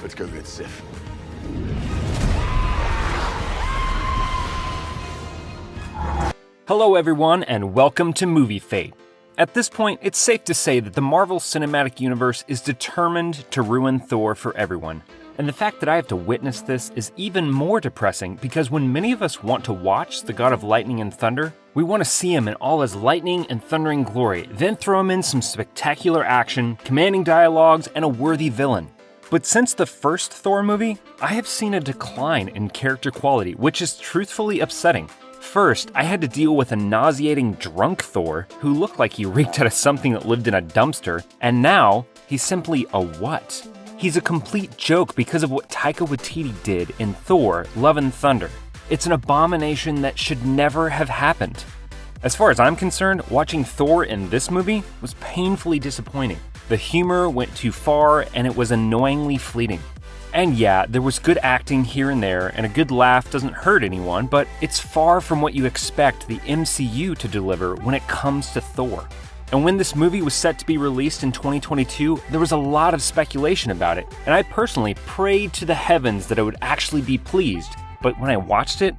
Let's go get Sif. Hello everyone, and welcome to Movie Fate. At this point, it's safe to say that the Marvel Cinematic Universe is determined to ruin Thor for everyone. And the fact that I have to witness this is even more depressing because when many of us want to watch the God of Lightning and Thunder, we want to see him in all his lightning and thundering glory, then throw him in some spectacular action, commanding dialogues, and a worthy villain. But since the first Thor movie, I have seen a decline in character quality, which is truthfully upsetting. First, I had to deal with a nauseating drunk Thor who looked like he reeked out of something that lived in a dumpster, and now he's simply a what? He's a complete joke because of what Taika Waititi did in Thor: Love and Thunder. It's an abomination that should never have happened. As far as I'm concerned, watching Thor in this movie was painfully disappointing. The humor went too far and it was annoyingly fleeting. And yeah, there was good acting here and there, and a good laugh doesn't hurt anyone, but it's far from what you expect the MCU to deliver when it comes to Thor. And when this movie was set to be released in 2022, there was a lot of speculation about it, and I personally prayed to the heavens that I would actually be pleased. But when I watched it,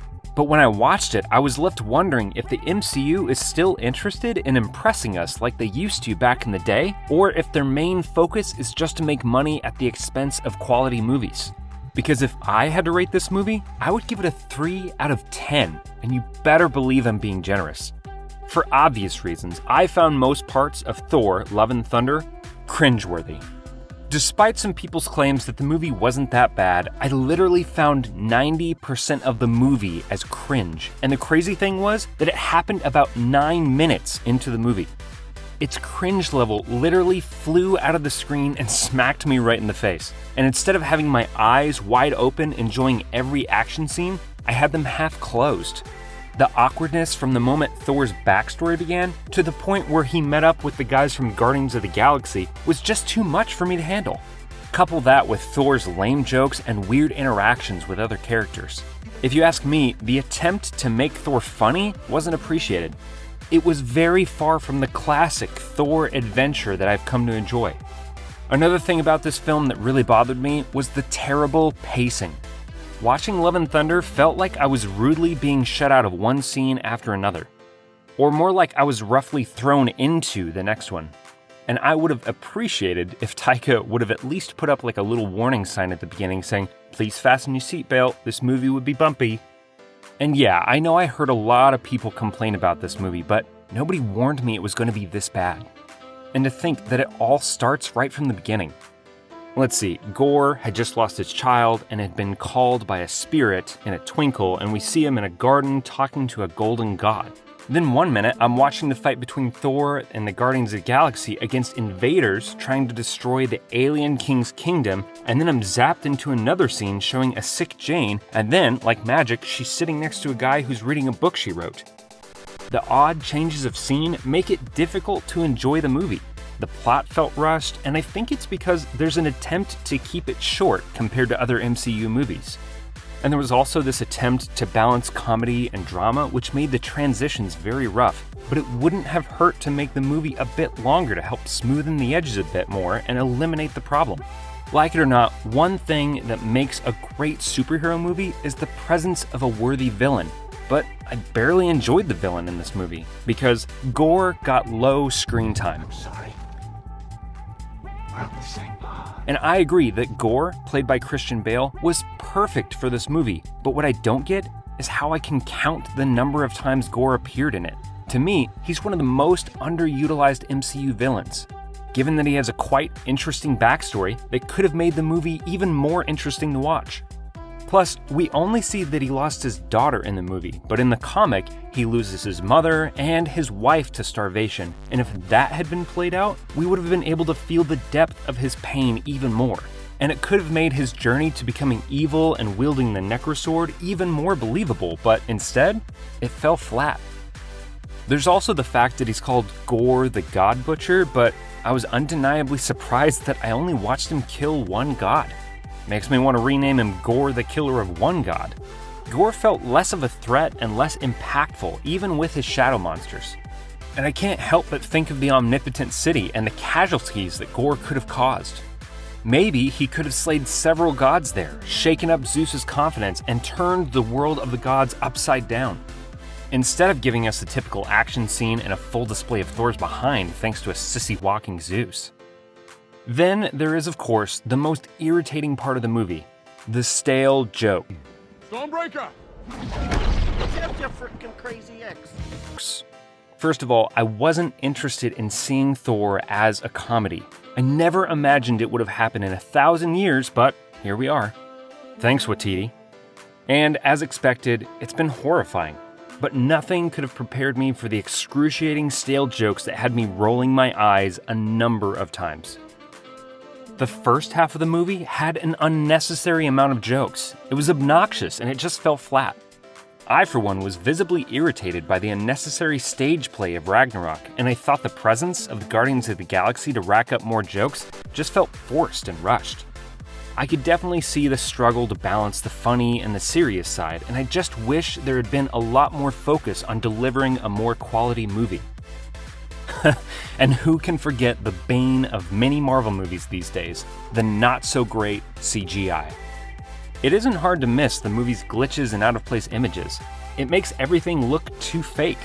I was left wondering if the MCU is still interested in impressing us like they used to back in the day, or if their main focus is just to make money at the expense of quality movies. Because if I had to rate this movie, I would give it a 3 out of 10, and you better believe I'm being generous. For obvious reasons, I found most parts of Thor: Love and Thunder cringe-worthy. Despite some people's claims that the movie wasn't that bad, I literally found 90% of the movie as cringe. And the crazy thing was that it happened about 9 minutes into the movie. Its cringe level literally flew out of the screen and smacked me right in the face. And instead of having my eyes wide open enjoying every action scene, I had them half closed. The awkwardness from the moment Thor's backstory began to the point where he met up with the guys from Guardians of the Galaxy was just too much for me to handle. Couple that with Thor's lame jokes and weird interactions with other characters. If you ask me, the attempt to make Thor funny wasn't appreciated. It was very far from the classic Thor adventure that I've come to enjoy. Another thing about this film that really bothered me was the terrible pacing. Watching Love and Thunder felt like I was rudely being shut out of one scene after another. Or more like I was roughly thrown into the next one. And I would have appreciated if Taika would have at least put up like a little warning sign at the beginning saying, "Please fasten your seatbelt, this movie would be bumpy." And yeah, I know I heard a lot of people complain about this movie, but nobody warned me it was going to be this bad. And to think that it all starts right from the beginning. Let's see, Gorr had just lost his child and had been called by a spirit in a twinkle, and we see him in a garden talking to a golden god. Then one minute, I'm watching the fight between Thor and the Guardians of the Galaxy against invaders trying to destroy the alien king's kingdom, and then I'm zapped into another scene showing a sick Jane, and then, like magic, she's sitting next to a guy who's reading a book she wrote. The odd changes of scene make it difficult to enjoy the movie. The plot felt rushed, and I think it's because there's an attempt to keep it short compared to other MCU movies. And there was also this attempt to balance comedy and drama, which made the transitions very rough, but it wouldn't have hurt to make the movie a bit longer to help smoothen the edges a bit more and eliminate the problem. Like it or not, one thing that makes a great superhero movie is the presence of a worthy villain. But I barely enjoyed the villain in this movie, because Gorr got low screen time. And I agree that Gorr, played by Christian Bale, was perfect for this movie, but what I don't get is how I can count the number of times Gorr appeared in it. To me, he's one of the most underutilized MCU villains. Given that he has a quite interesting backstory that could have made the movie even more interesting to watch. Plus, we only see that he lost his daughter in the movie, but in the comic, he loses his mother and his wife to starvation, and if that had been played out, we would have been able to feel the depth of his pain even more. And it could have made his journey to becoming evil and wielding the Necrosword even more believable, but instead, it fell flat. There's also the fact that he's called Gorr the God Butcher, but I was undeniably surprised that I only watched him kill one god. Makes me want to rename him Gorr the Killer of One God. Gorr felt less of a threat and less impactful, even with his shadow monsters. And I can't help but think of the Omnipotent City and the casualties that Gorr could have caused. Maybe he could have slayed several gods there, shaken up Zeus's confidence, and turned the world of the gods upside down. Instead of giving us a typical action scene and a full display of Thor's behind thanks to a sissy walking Zeus. Then there is, of course, the most irritating part of the movie, the stale joke. Stormbreaker! Just your freaking crazy ex. First of all, I wasn't interested in seeing Thor as a comedy. I never imagined it would have happened in 1,000 years, but here we are. Thanks, Watiti. And as expected, it's been horrifying. But nothing could have prepared me for the excruciating stale jokes that had me rolling my eyes a number of times. The first half of the movie had an unnecessary amount of jokes. It was obnoxious and it just fell flat. I, for one, was visibly irritated by the unnecessary stage play of Ragnarok, and I thought the presence of the Guardians of the Galaxy to rack up more jokes just felt forced and rushed. I could definitely see the struggle to balance the funny and the serious side, and I just wish there had been a lot more focus on delivering a more quality movie. And who can forget the bane of many Marvel movies these days, the not-so-great CGI. It isn't hard to miss the movie's glitches and out-of-place images. It makes everything look too fake.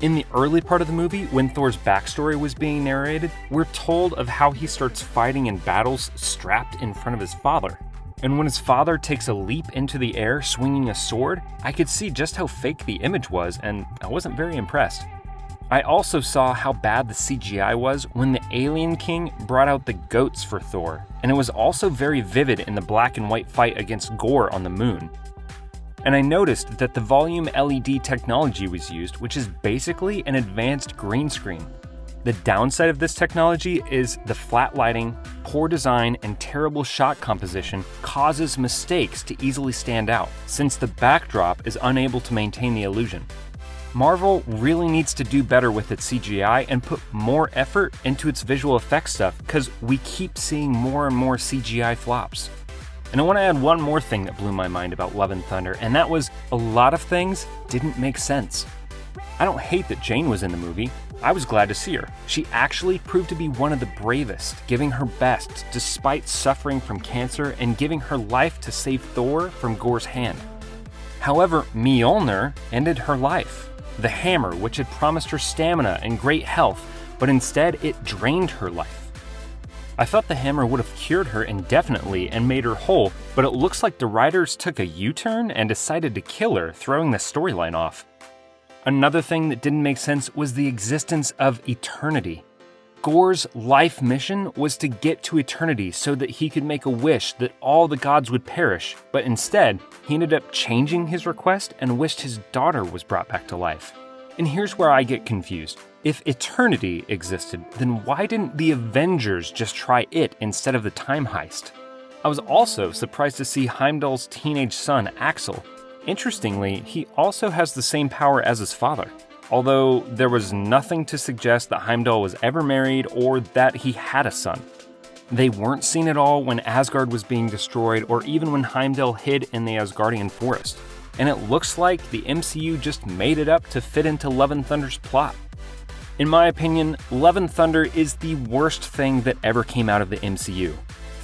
In the early part of the movie, when Thor's backstory was being narrated, we're told of how he starts fighting in battles strapped in front of his father. And when his father takes a leap into the air swinging a sword, I could see just how fake the image was, and I wasn't very impressed. I also saw how bad the CGI was when the Alien King brought out the goats for Thor, and it was also very vivid in the black and white fight against Gore on the moon. And I noticed that the volume LED technology was used, which is basically an advanced green screen. The downside of this technology is the flat lighting, poor design, and terrible shot composition causes mistakes to easily stand out, since the backdrop is unable to maintain the illusion. Marvel really needs to do better with its CGI and put more effort into its visual effects stuff, because we keep seeing more and more CGI flops. And I want to add one more thing that blew my mind about Love and Thunder, and that was a lot of things didn't make sense. I don't hate that Jane was in the movie. I was glad to see her. She actually proved to be one of the bravest, giving her best despite suffering from cancer and giving her life to save Thor from Gore's hand. However, Mjolnir ended her life. The hammer, which had promised her stamina and great health, but instead it drained her life. I thought the hammer would have cured her indefinitely and made her whole, but it looks like the writers took a U-turn and decided to kill her, throwing the storyline off. Another thing that didn't make sense was the existence of eternity. Gore's life mission was to get to eternity so that he could make a wish that all the gods would perish, but instead, he ended up changing his request and wished his daughter was brought back to life. And here's where I get confused. If eternity existed, then why didn't the Avengers just try it instead of the time heist? I was also surprised to see Heimdall's teenage son, Axel. Interestingly, he also has the same power as his father, although there was nothing to suggest that Heimdall was ever married or that he had a son. They weren't seen at all when Asgard was being destroyed or even when Heimdall hid in the Asgardian forest. And it looks like the MCU just made it up to fit into Love and Thunder's plot. In my opinion, Love and Thunder is the worst thing that ever came out of the MCU.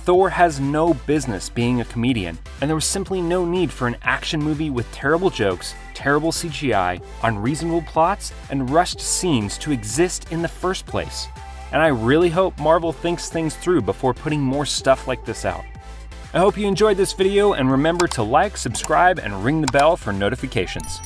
Thor has no business being a comedian, and there was simply no need for an action movie with terrible jokes, terrible CGI, unreasonable plots, and rushed scenes to exist in the first place. And I really hope Marvel thinks things through before putting more stuff like this out. I hope you enjoyed this video, and remember to like, subscribe, and ring the bell for notifications.